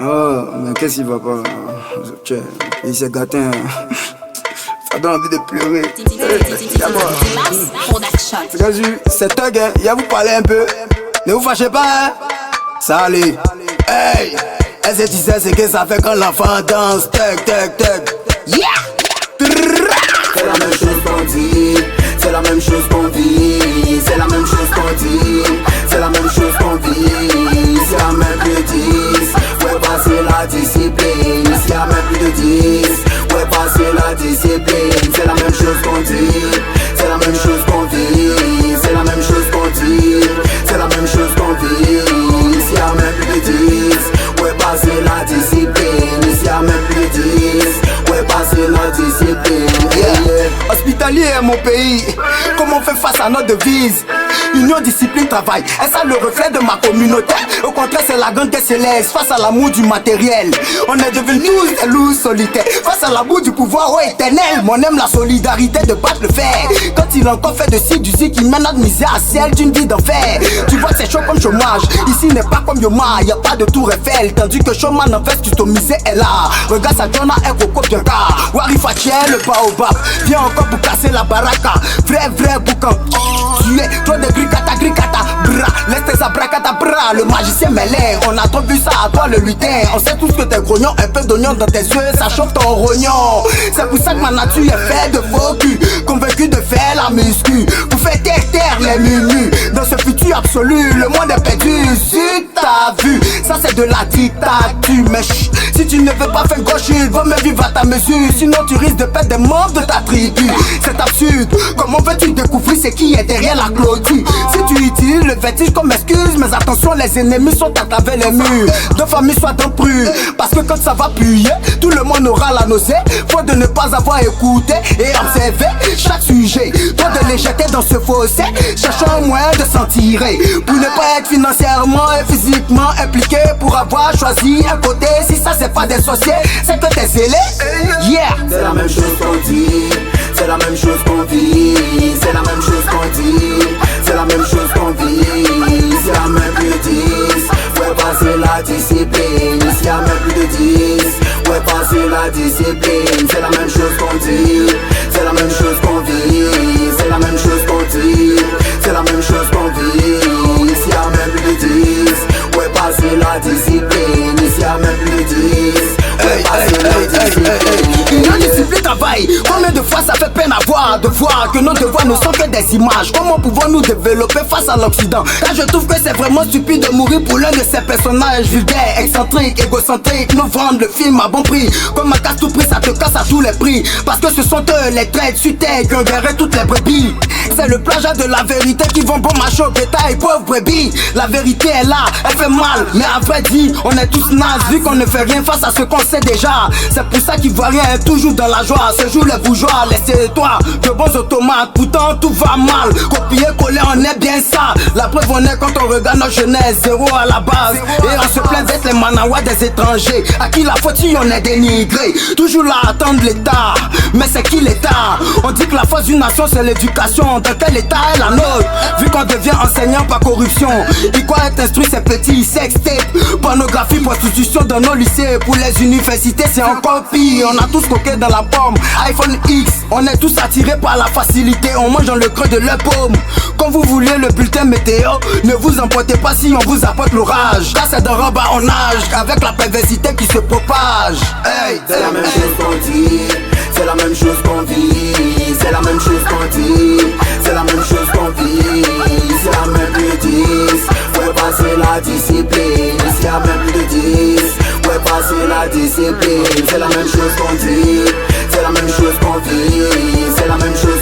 Oh, mais qu'est-ce qui va pas? Il s'est gâté. Ça donne envie de pleurer. C'est thug, hein. Il y a vous parler un peu. Ne vous fâchez pas, hein. Ça allait. Hey! Est-ce que tu sais ce que ça fait quand l'enfant danse? Thug, thug, thug. Yeah! C'est la même chose qu'on dit, c'est la même chose qu'on vit, c'est la même chose qu'on dit, c'est la même chose qu'on vit, c'est la même plus de 10, ouais passer la discipline, s'il y a même plus de 10, ouais passer la discipline, c'est la même chose qu'on dit, c'est la même chose qu'on vit, c'est la même chose qu'on dit, c'est la même chose qu'on vit, s'il y a même plus de 10, ouais passer la discipline, s'il y a même plus de 10, ouais passer la discipline. Hospitalier est mon pays. Comment on fait face à notre devise? Union, discipline, travail. Est-ce ça le reflet de ma communauté? Au contraire, c'est la grande qui s'élève face à l'amour du matériel. On est devenus tous des loups solitaires face à l'amour du pouvoir éternel. Moi, on aime la solidarité de battre le fer. Quand il a encore fait de ci, du ci qui mène notre misère à celle d'une vie d'enfer. Tu vois, c'est chaud comme chômage. Ici n'est pas comme Yoma, y a pas de tour Eiffel. Tandis que Chôman en veste, customisé est là. Regarde sa Jona, un coco Bianca. Warifatia, le baobab. Viens encore pour casser la baraka. Vrai boucan. Tu es trop de gricata, bra. Laisse tes abracata, bra. Le magicien mêlé, on a trop vu ça à toi le lutin. On sait tous que t'es grognon, un peu d'oignon dans tes yeux, ça chauffe ton rognon. C'est pour ça que ma nature est faite de faux cul. Convaincu de faire la muscu. Pour faire taire les mumus. Dans ce futur absolu, le monde est perdu. Si t'as vu, ça c'est de la dictature. Mais chut, si tu ne veux pas faire gauche, vaut mieux vivre à ta mesure. Sinon tu risques de perdre des membres de ta tribu. C'est absurde, comment veux-tu découvrir ce qui est derrière la clôture? Si tu utilises le vertige comme excuse, mais attention, les ennemis sont à travers les murs. Deux familles soient dans prude, parce que quand ça va puer, tout le monde aura la nausée. Faut de ne pas avoir écouté et observé chaque sujet. Toi de les jeter dans ce fossé, cherchons un moyen de s'en tirer. Pour ne pas être financièrement et physiquement impliqué, pour avoir choisi un côté. Si ça c'est pas des sorciers, c'est que t'es zélé. Yeah! C'est la même chose qu'on dit, c'est la même chose qu'on vit, c'est la même chose qu'on dit, c'est la même chose qu'on vit, c'est la même plus de 10, ouais passer la discipline, s'il y a même plus de 10, ouais passer la discipline, c'est la même chose qu'on dit, c'est la même chose qu'on vit, c'est la même chose qu'on dit, c'est la même chose qu'on vit, s'il y a même plus de 10, ouais passer la discipline, s'il y a même plus de 10, ouais passer la discipline. Union, discipline, travail. Combien de fois ça fait peine à voir, de voir que nos devoirs ne sont que des images? Comment pouvons-nous développer face à l'Occident? Car je trouve que c'est vraiment stupide de mourir pour l'un de ces personnages vulgaires, excentriques, égocentriques. Nous vendent le film à bon prix. Comme à casse tout prix, ça te casse à tous les prix. Parce que ce sont eux les traites sur terre qui enverraient toutes les brebis. C'est le plagiat de la vérité qui vont bon macho, bétail, pauvre brebis. La vérité est là, elle fait mal. Mais à vrai dire, on est tous nazes vu qu'on ne fait rien face à ce qu'on sait déjà. C'est pour ça qu'ils voient rien, toujours dans la joie. Ce jour les bourgeois, laissez-toi de bons automates. Pourtant tout va mal, copier, coller, on est bien ça. La preuve on est quand on regarde notre jeunesse, zéro à la base. Et on se plaint d'être les manawas des étrangers. À qui la faute si on est dénigré? Toujours là à attendre l'état. Mais c'est qui l'état? On dit que la force d'une nation c'est l'éducation. Dans quel état est la nôtre? Vu qu'on devient enseignant par corruption. Il croit être instruit ces petits sextapes, pornographie, prostitution dans nos lycées. Pour les universités c'est encore pire. On a tous coqué dans la pomme, iPhone X. On est tous attirés par la facilité. On mange dans le creux de leur paume. Quand vous voulez le bulletin météo, ne vous emportez pas si on vous apporte l'orage. Car c'est d'un robe à on nage, avec la perversité qui se propage. Hey, c'est la même chose qu'on dit, c'est la même chose qu'on vit, c'est la même chose qu'on dit, c'est la même chose qu'on vit, c'est la même plus de 10, ouais passer la discipline, s'il y a même plus de 10, ouais passer la discipline, c'est la même chose qu'on dit, c'est la même chose qu'on vit, c'est la même chose